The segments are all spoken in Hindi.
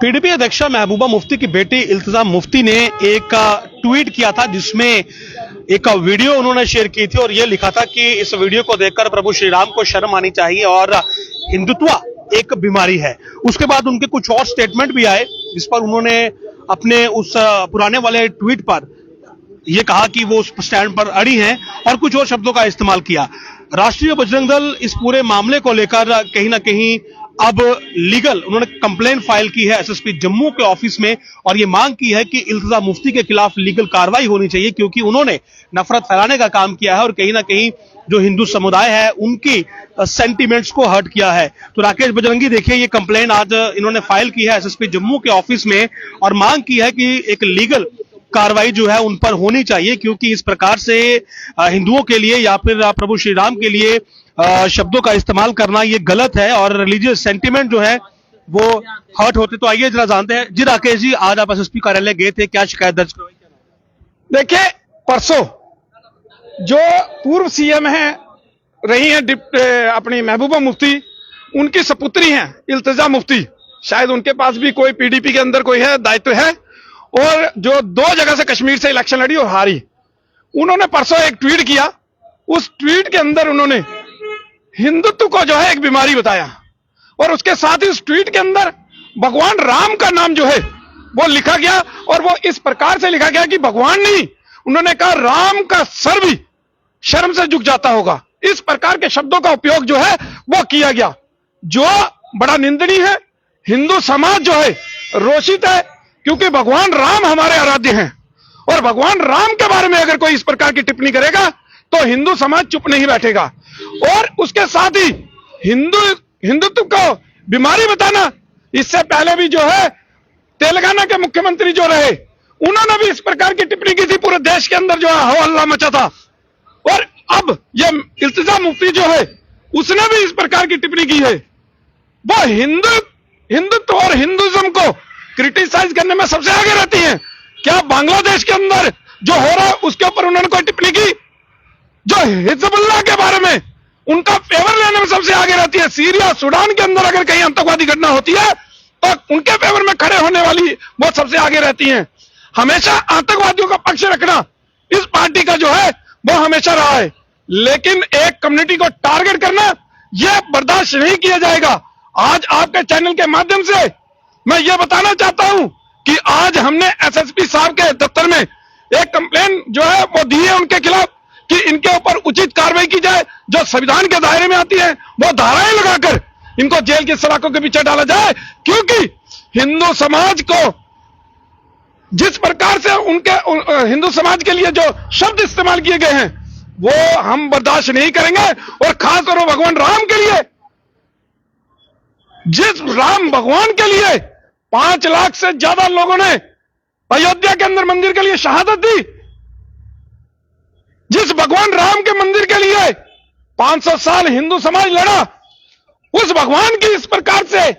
पीडीपी अध्यक्षा महबूबा मुफ्ती की बेटी इल्तिजा मुफ्ती ने एक ट्वीट किया था जिसमें एक वीडियो उन्होंने शेयर की थी और यह लिखा था कि इस वीडियो को देखकर प्रभु श्री राम को शर्म आनी चाहिए और हिंदुत्व एक बीमारी है। उसके बाद उनके कुछ और स्टेटमेंट भी आए जिस पर उन्होंने अपने उस पुराने वाले ट्वीट पर यह कहा कि वो उस स्टैंड पर अड़ी हैं और कुछ और शब्दों का इस्तेमाल किया। राष्ट्रीय बजरंग दल इस पूरे मामले को लेकर कहीं ना कहीं अब लीगल उन्होंने कंप्लेंट फाइल की है एसएसपी जम्मू के ऑफिस में और ये मांग की है कि इल्तिजा मुफ्ती के खिलाफ लीगल कार्रवाई होनी चाहिए क्योंकि उन्होंने नफरत फैलाने का काम किया है और कहीं ना कहीं जो हिंदू समुदाय है उनकी सेंटिमेंट्स को हर्ट किया है। तो राकेश बजरंगी देखिए ये कंप्लेंट आज इन्होंने फाइल की है एसएसपी जम्मू के ऑफिस में और मांग की है कि एक लीगल कार्रवाई जो है उन पर होनी चाहिए क्योंकि इस प्रकार से हिंदुओं के लिए या फिर प्रभु श्री राम के लिए शब्दों का इस्तेमाल करना ये गलत है और रिलीजियस सेंटिमेंट जो है वो हर्ट होते। तो आइए जरा जानते हैं। जी राकेश जी, आज आप एसएसपी कार्यालय गए थे, क्या शिकायत दर्ज करवाई? देखिए, परसों जो पूर्व सीएम है रही हैं अपनी महबूबा मुफ्ती, उनकी सपुत्री हैं इल्तिजा मुफ्ती, शायद उनके पास भी कोई पीडीपी के अंदर कोई है दायित्व है और जो 2 जगह से कश्मीर से इलेक्शन लड़ी और हारी। उन्होंने परसों एक ट्वीट किया, उस ट्वीट के अंदर उन्होंने हिंदुत्व को जो है एक बीमारी बताया और उसके साथ ही उस ट्वीट के अंदर भगवान राम का नाम जो है वो लिखा गया और वो इस प्रकार से लिखा गया कि भगवान नहीं, उन्होंने कहा राम का सर भी शर्म से झुक जाता होगा। इस प्रकार के शब्दों का उपयोग जो है वो किया गया जो बड़ा निंदनीय है। हिंदू समाज जो है रोषित है क्योंकि भगवान राम हमारे आराध्य हैं और भगवान राम के बारे में अगर कोई इस प्रकार की टिप्पणी करेगा तो हिंदू समाज चुप नहीं बैठेगा। और उसके साथ ही हिंदुत्व को बीमारी बताना, इससे पहले भी जो है तेलंगाना के मुख्यमंत्री जो रहे उन्होंने भी इस प्रकार की टिप्पणी की थी, पूरे देश के अंदर जो है हो हल्ला मचा था। और अब ये इल्तिजा मुफ्ती जो है उसने भी इस प्रकार की टिप्पणी की है। वो हिंदुत्व और हिंदुइज्म को क्रिटिसाइज करने में सबसे आगे रहती हैं। क्या बांग्लादेश के अंदर जो हो रहा है उसके ऊपर उन्होंने कोई टिप्पणी की? जो हिजबुल्लाह के बारे में उनका फेवर लेने में सबसे आगे रहती है। सीरिया सूडान के अंदर अगर कहीं आतंकवादी घटना होती है तो उनके फेवर में खड़े होने वाली वो सबसे आगे रहती हैं। हमेशा आतंकवादियों का पक्ष रखना इस पार्टी का जो है वो हमेशा रहा है, लेकिन एक कम्युनिटी को टारगेट करना यह बर्दाश्त नहीं किया जाएगा। आज आपके चैनल के माध्यम से मैं ये बताना चाहता हूं कि आज हमने एसएसपी साहब के दफ्तर में एक कंप्लेन जो है वो दी है उनके खिलाफ कि इनके ऊपर उचित कार्रवाई की जाए, जो संविधान के दायरे में आती है वो धाराएं लगाकर इनको जेल की सलाखों के पीछे डाला जाए क्योंकि हिंदू समाज को जिस प्रकार से उनके हिंदू समाज के लिए जो शब्द इस्तेमाल किए गए हैं वो हम बर्दाश्त नहीं करेंगे। और खासतौर पर भगवान राम के लिए, जिस राम भगवान के लिए 5 लाख से ज्यादा लोगों ने अयोध्या के अंदर मंदिर के लिए शहादत दी, जिस भगवान राम के मंदिर के लिए 500 साल हिंदू समाज लड़ा, उस भगवान की इस प्रकार से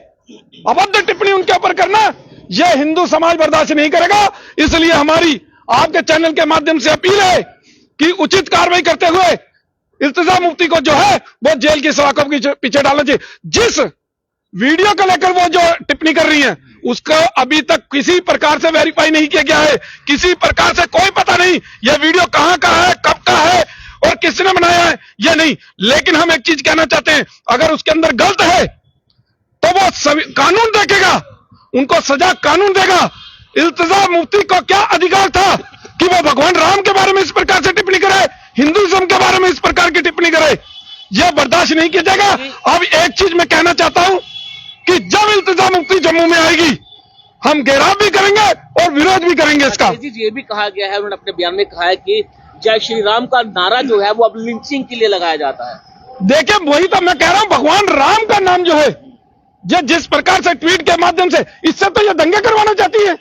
अभद्र टिप्पणी उनके ऊपर करना यह हिंदू समाज बर्दाश्त नहीं करेगा। इसलिए हमारी आपके चैनल के माध्यम से अपील है कि उचित कार्रवाई करते हुए इल्तिजा मुफ्ती को जो है वो जेल की सलाखों के पीछे डालना चाहिए। जिस वीडियो को लेकर वो जो टिप्पणी कर रही है उसको अभी तक किसी प्रकार से वेरीफाई नहीं किया गया है, किसी प्रकार से कोई पता नहीं यह वीडियो कहां का है, कब का है और किसने बनाया है यह नहीं। लेकिन हम एक चीज कहना चाहते हैं, अगर उसके अंदर गलत है तो वो कानून देखेगा, उनको सजा कानून देगा। इल्तिजा मुफ्ती को क्या अधिकार था कि वो भगवान राम के बारे में इस प्रकार से टिप्पणी करे, हिंदुइज्म के बारे में इस प्रकार की टिप्पणी करे? यह बर्दाश्त नहीं किया जाएगा। अब एक चीज मैं कहना चाहता हूं कि जब इल्तिजा मुफ्ती जम्मू में आएगी हम घेराव भी करेंगे और विरोध भी करेंगे इसका। ये भी कहा गया है, उन्होंने अपने बयान में कहा है कि जय श्री राम का नारा जो है वो अब लिंचिंग के लिए लगाया जाता है। देखिए, वही तो मैं कह रहा हूं, भगवान राम का नाम जो है जिस प्रकार से ट्वीट के माध्यम से, इससे तो ये दंगे करवाना चाहती है,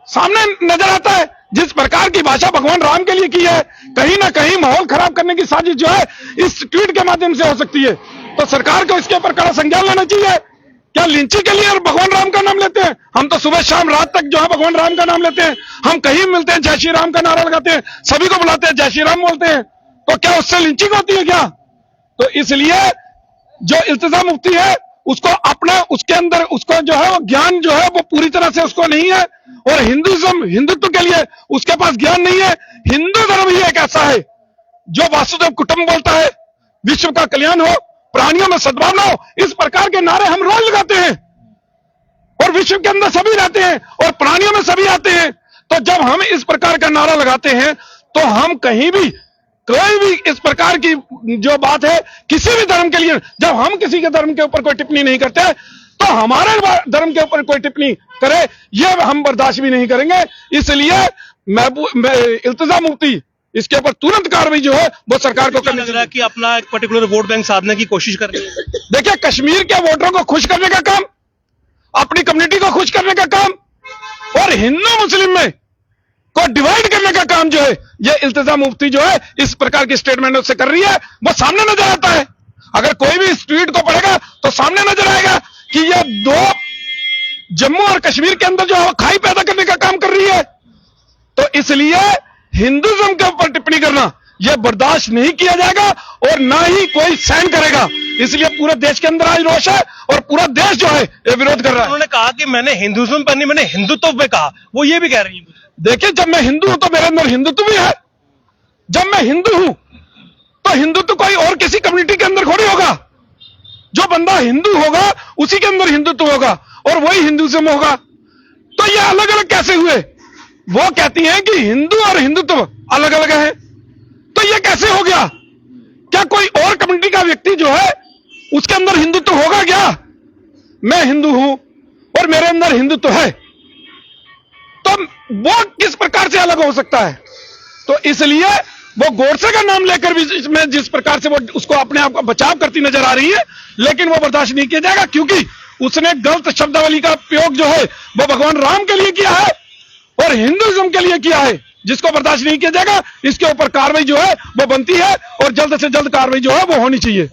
सामने नजर आता है। जिस प्रकार की भाषा भगवान राम के लिए की है, कहीं ना कहीं माहौल खराब करने की साजिश जो है इस ट्वीट के माध्यम से हो सकती है। तो सरकार को इसके ऊपर कड़ा संज्ञान लेना चाहिए। क्या लिंचिंग के लिए और भगवान राम का नाम लेते हैं? हम तो सुबह शाम रात तक जो है भगवान राम का नाम लेते हैं। हम कहीं मिलते हैं जय श्री राम का नारा लगाते हैं, सभी को बुलाते हैं, जय श्री राम बोलते हैं। तो क्या उससे लिंचिंग होती है क्या? तो इसलिए जो इल्तिजा मुफ्ती है उसको अपना उसके अंदर उसको जो है वो ज्ञान जो है वो पूरी तरह से उसको नहीं है, और हिंदुत्व के लिए उसके पास ज्ञान नहीं है। हिंदू धर्म ही एक ऐसा है जो वासुदेव कुटुंब बोलता है, विश्व का कल्याण हो, प्राणियों में सद्भावना हो, इस प्रकार के नारे हम रोज लगाते हैं, और विश्व के अंदर सभी रहते हैं और प्राणियों में सभी आते हैं। तो जब हम इस प्रकार का नारा लगाते हैं तो हम कहीं भी कोई भी इस प्रकार की जो बात है किसी भी धर्म के लिए, जब हम किसी के धर्म के ऊपर कोई टिप्पणी नहीं करते तो हमारे धर्म के ऊपर कोई टिप्पणी करे ये हम बर्दाश्त भी नहीं करेंगे। इसलिए इल्तिजा मुफ्ती इसके ऊपर तुरंत कार्रवाई जो है वो सरकार को करनी चाहिए कि अपना एक पर्टिकुलर वोट बैंक साधने की कोशिश कर रही है। देखिए, कश्मीर के वोटरों को खुश करने का काम, अपनी कम्युनिटी को खुश करने का काम, और हिंदू मुस्लिम में को डिवाइड करने का काम जो है ये इल्तिजा मुफ्ती जो है इस प्रकार की स्टेटमेंट से कर रही है, वो सामने नजर आता है। अगर कोई भी इस ट्वीट को पढ़ेगा तो सामने नजर आएगा कि ये दो जम्मू और कश्मीर के अंदर जो है खाई पैदा करने का काम कर रही है। तो इसलिए हिंदुज्म के ऊपर टिप्पणी करना यह बर्दाश्त नहीं किया जाएगा और ना ही कोई सहन करेगा। इसलिए पूरे देश के अंदर आज रोष है और पूरा देश जो है ये विरोध कर रहा है। उन्होंने कहा कि मैंने हिंदुज्म पर नहीं, मैंने हिंदुत्व पे कहा, वो ये भी कह रही है। देखिए, जब मैं हिंदू हूं तो मेरे अंदर हिंदुत्व भी है। जब मैं हिंदू हूं तो हिंदुत्व कोई और किसी कम्युनिटी के अंदर थोड़ी होगा। जो बंदा हिंदू होगा उसी के अंदर हिंदुत्व होगा और वही हिंदुज्म होगा। तो ये अलग अलग कैसे हुए? वो कहती हैं कि हिंदू और हिंदुत्व अलग अलग है, तो ये कैसे हो गया? क्या कोई और कम्युनिटी का व्यक्ति जो है उसके अंदर हिंदुत्व होगा क्या? मैं हिंदू हूं और मेरे अंदर हिंदुत्व है, तो वो किस प्रकार से अलग हो सकता है? तो इसलिए वो गोडसे का नाम लेकर भी इसमें जिस प्रकार से वो उसको अपने आप का बचाव करती नजर आ रही है, लेकिन वो बर्दाश्त नहीं किया जाएगा, क्योंकि उसने गलत शब्दावली का प्रयोग जो है वो भगवान राम के लिए किया है और हिंदुइज्म के लिए किया है, जिसको बर्दाश्त नहीं किया जाएगा। इसके ऊपर कार्रवाई जो है वो बनती है और जल्द से जल्द कार्रवाई जो है वो होनी चाहिए।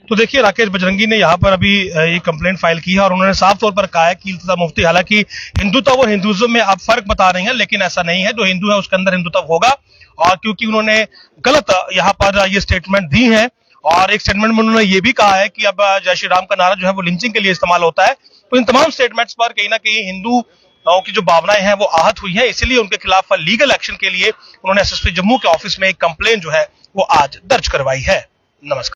तो देखिए, राकेश बजरंगी ने यहाँ पर अभी ये कंप्लेंट फाइल की है और उन्होंने साफ तौर पर कहा है कि इल्तिजा मुफ्ती हालांकि हिंदुत्व और हिंदुइज्म में आप फर्क बता रहे हैं, लेकिन ऐसा नहीं है। जो हिंदू है उसके अंदर हिंदुत्व होगा, और क्योंकि उन्होंने गलत यहाँ पर ये स्टेटमेंट दी है और एक स्टेटमेंट में उन्होंने ये भी कहा है कि अब जय श्री राम का नारा जो है वो लिंचिंग के लिए इस्तेमाल होता है। तो इन तमाम स्टेटमेंट्स पर कहीं ना कहीं हिंदू की जो भावनाएं हैं वो आहत हुई है, इसलिए उनके खिलाफ लीगल एक्शन के लिए उन्होंने एसएसपी जम्मू के ऑफिस में एक कंप्लेन जो है वो आज दर्ज करवाई है। नमस्कार।